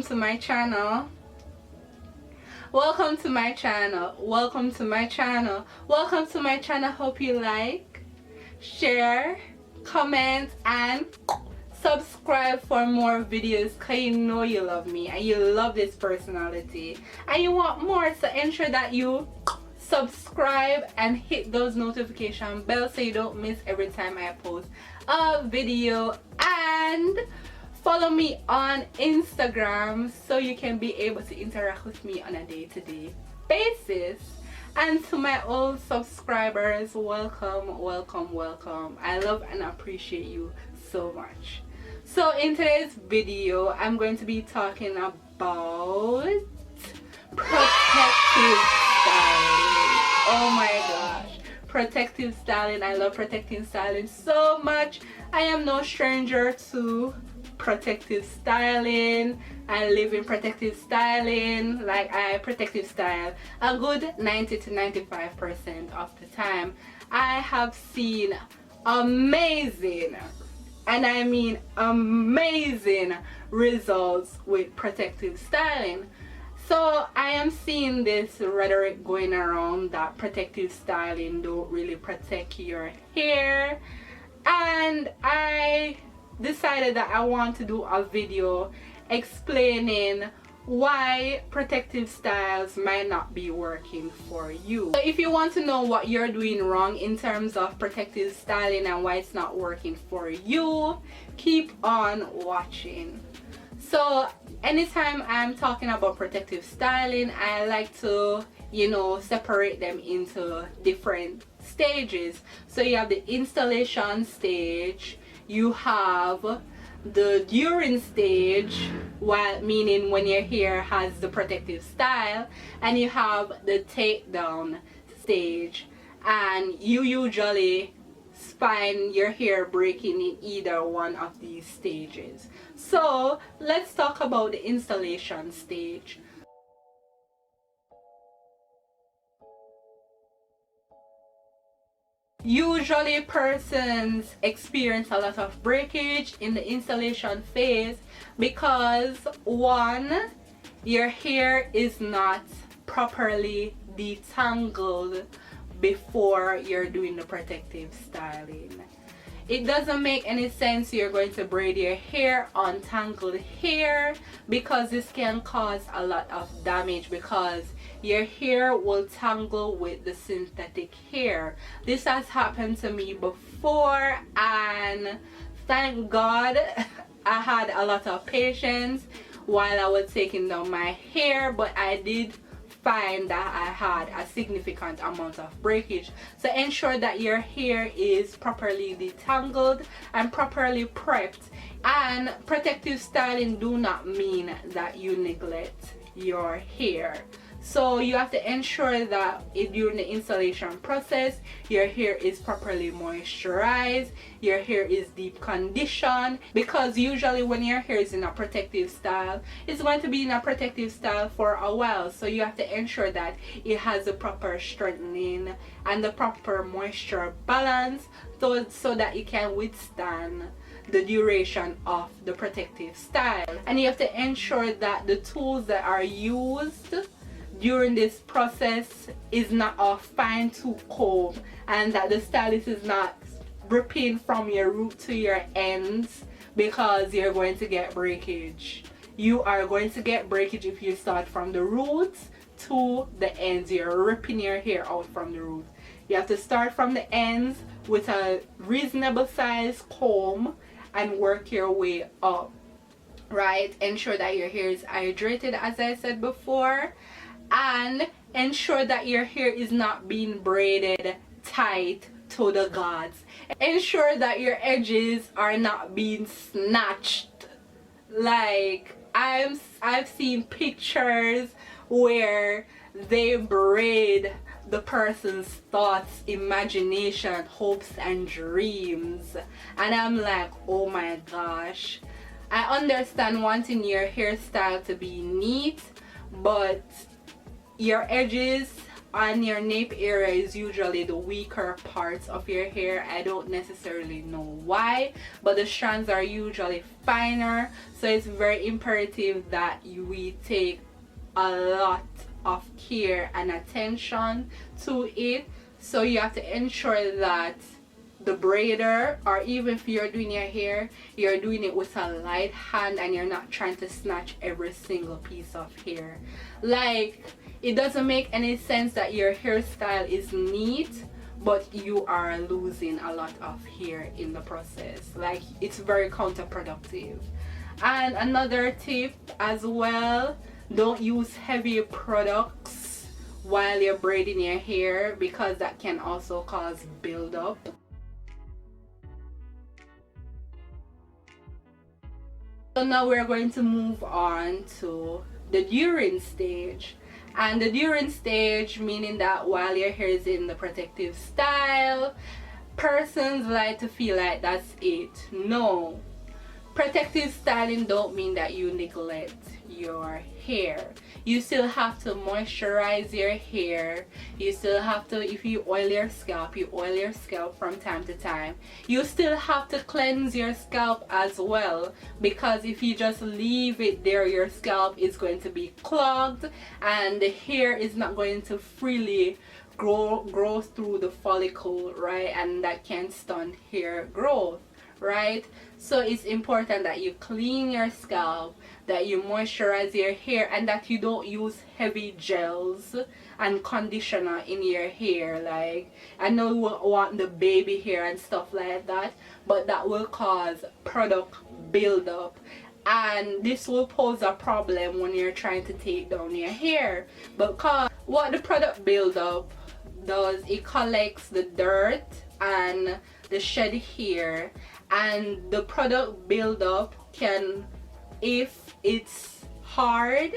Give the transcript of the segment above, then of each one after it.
to my channel. Welcome to my channel. Welcome to my channel. Welcome to my channel. Hope you like, share, comment, and subscribe for more videos, because you know you love me and you love this personality and you want more. So ensure that you subscribe and hit those notification bells so you don't miss every time I post a video, and follow me on Instagram so you can be able to interact with me on a day-to-day basis. And to my old subscribers, welcome, welcome, welcome. I love and appreciate you so much. So in today's video, I'm going to be talking about protective styling. Oh my gosh, protective styling. I love protective styling so much. I am no stranger to protective styling. I live in protective styling. Like, I protective style a good 90 to 95% of the time. I have seen amazing, and I mean amazing, results with protective styling. So I am seeing this rhetoric going around that protective styling don't really protect your hair, and I decided that I want to do a video explaining why protective styles might not be working for you. So if you want to know what you're doing wrong in terms of protective styling and why it's not working for you, keep on watching. So anytime I'm talking about protective styling, I like to, separate them into different stages. So you have the installation stage, you have the during stage, while meaning when your hair has the protective style, and you have the takedown stage, and you usually find your hair breaking in either one of these stages. So let's talk about the installation stage. Usually persons experience a lot of breakage in the installation phase because, one, your hair is not properly detangled before you're doing the protective styling. It doesn't make any sense you're going to braid your hair, untangled hair, because this can cause a lot of damage, because your hair will tangle with the synthetic hair. This has happened to me before, and thank God I had a lot of patience while I was taking down my hair, but I did find that I had a significant amount of breakage. So ensure that your hair is properly detangled and properly prepped. And protective styling do not mean that you neglect your hair. So you have to ensure that during the installation process, your hair is properly moisturized, your hair is deep conditioned, because usually when your hair is in a protective style, it's going to be in a protective style for a while. So you have to ensure that it has the proper strengthening and the proper moisture balance, so that it can withstand the duration of the protective style. And you have to ensure that the tools that are used during this process is not a fine tooth comb, and that the stylist is not ripping from your root to your ends, because you're going to get breakage. You are going to get breakage if you start from the roots to the ends. You're ripping your hair out from the roots. You have to start from the ends with a reasonable size comb and work your way up, right? Ensure that your hair is hydrated, as I said before, and ensure that your hair is not being braided tight to the gods. Ensure that your edges are not being snatched. Like, I've seen pictures where they braid the person's thoughts, imagination, hopes and dreams, and I'm like, oh my gosh. I understand wanting your hairstyle to be neat, but your edges on your nape area is usually the weaker parts of your hair. I don't necessarily know why, but the strands are usually finer, so it's very imperative that we take a lot of care and attention to it. So you have to ensure that the braider, or even if you're doing your hair, you're doing it with a light hand and you're not trying to snatch every single piece of hair. Like, it doesn't make any sense that your hairstyle is neat but you are losing a lot of hair in the process. Like, it's very counterproductive. And another tip as well, don't use heavy products while you're braiding your hair, because that can also cause buildup. So now we're going to move on to the during stage. And the during stage, meaning that while your hair is in the protective style, persons like to feel like that's it. No. Protective styling don't mean that you neglect your hair. You still have to moisturize your hair. You still have to, if you oil your scalp, you oil your scalp from time to time. You still have to cleanse your scalp as well, because if you just leave it there, your scalp is going to be clogged and the hair is not going to freely grow through the follicle, right? And that can stunt hair growth, right? So it's important that you clean your scalp, that you moisturize your hair, and that you don't use heavy gels and conditioner in your hair. Like, I know you want the baby hair and stuff like that, but that will cause product buildup, and this will pose a problem when you're trying to take down your hair, because what the product buildup does, it collects the dirt and the shed hair, and the product buildup can, if it's hard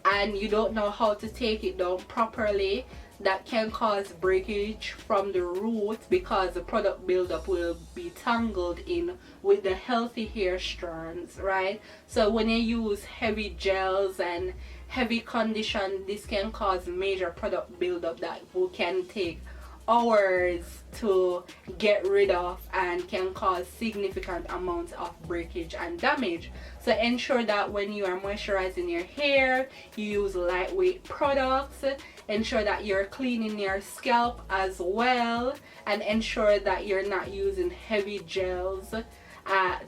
and you don't know how to take it down properly, that can cause breakage from the root, because the product buildup will be tangled in with the healthy hair strands, right? So when you use heavy gels and heavy condition, this can cause major product buildup that can take hours to get rid of and can cause significant amounts of breakage and damage. So ensure that when you are moisturizing your hair, you use lightweight products. Ensure that you're cleaning your scalp as well, and ensure that you're not using heavy gels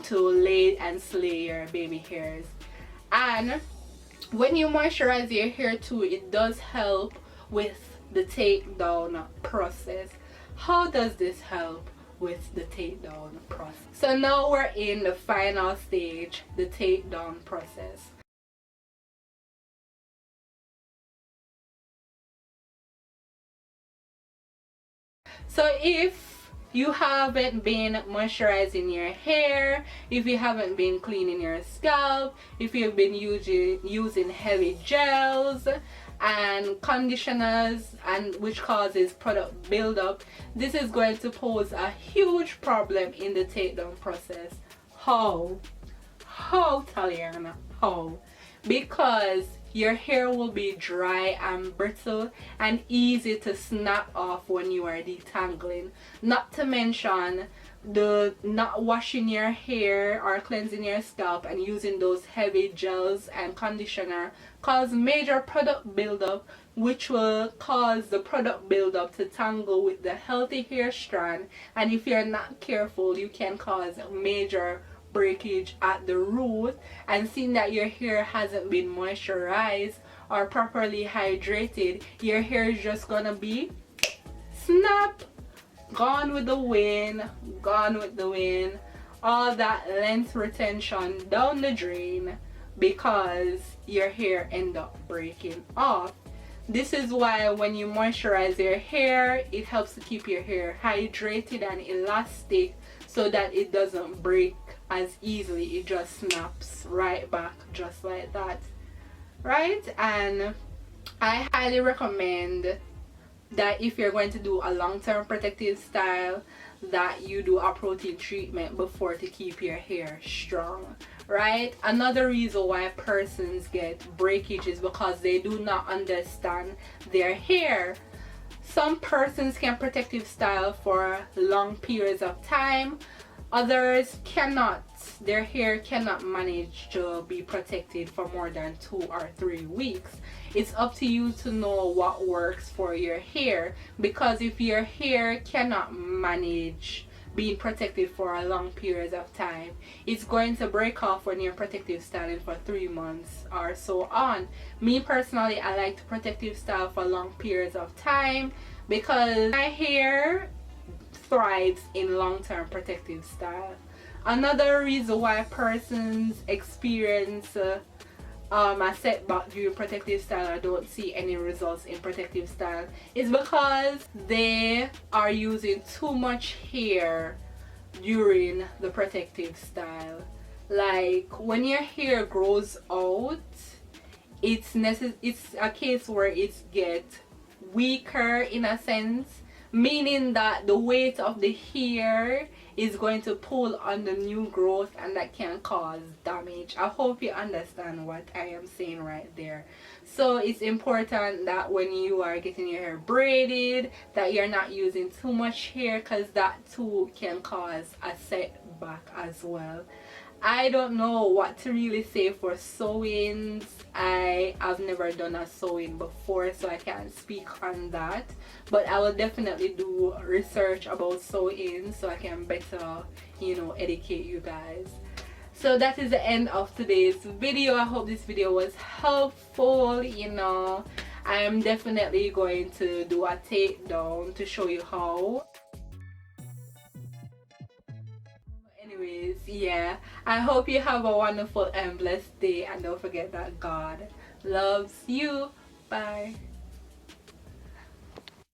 to lay and slay your baby hairs. And when you moisturize your hair too, it does help with the takedown process. How does this help with the takedown process? So now we're in the final stage, the takedown process. So if you haven't been moisturizing your hair, if you haven't been cleaning your scalp, if you've been using heavy gels and conditioners, and which causes product buildup, this is going to pose a huge problem in the takedown process. How, Taliana? How? Because your hair will be dry and brittle and easy to snap off when you are detangling. Not to mention the not washing your hair or cleansing your scalp and using those heavy gels and conditioner cause major product buildup, which will cause the product buildup to tangle with the healthy hair strand, and if you're not careful, you can cause major breakage at the root. And seeing that your hair hasn't been moisturized or properly hydrated, your hair is just gonna be snap, gone with the wind, all that length retention down the drain, because your hair end up breaking off. This is why when you moisturize your hair, it helps to keep your hair hydrated and elastic, so that it doesn't break as easily. It just snaps right back just like that, right? And I highly recommend that if you're going to do a long-term protective style, that you do a protein treatment before, to keep your hair strong, right? Another reason why persons get breakage is because they do not understand their hair. Some persons can protective style for long periods of time, others cannot. Their hair cannot manage to be protected for more than 2 or 3 weeks. It's up to you to know what works for your hair, because if your hair cannot manage being protected for a long period of time, it's going to break off when you're protective styling for 3 months or so on. Me personally, I like to protective style for long periods of time because my hair thrives in long-term protective style. Another reason why persons experience a setback during protective style or don't see any results in protective style is because they are using too much hair during the protective style. Like when your hair grows out, it's a case where it gets weaker in a sense, meaning that the weight of the hair is going to pull on the new growth, and that can cause damage. I hope you understand what I am saying right there. So it's important that when you are getting your hair braided, that you're not using too much hair, because that too can cause a setback as well. I don't know what to really say for sewings. I have never done a sewing before, so I can't speak on that, but I will definitely do research about sewing so I can better, educate you guys. So that is the end of today's video. I hope this video was helpful. I am definitely going to do a takedown to show you how. Anyways, yeah, I hope you have a wonderful and blessed day, and don't forget that God loves you. Bye.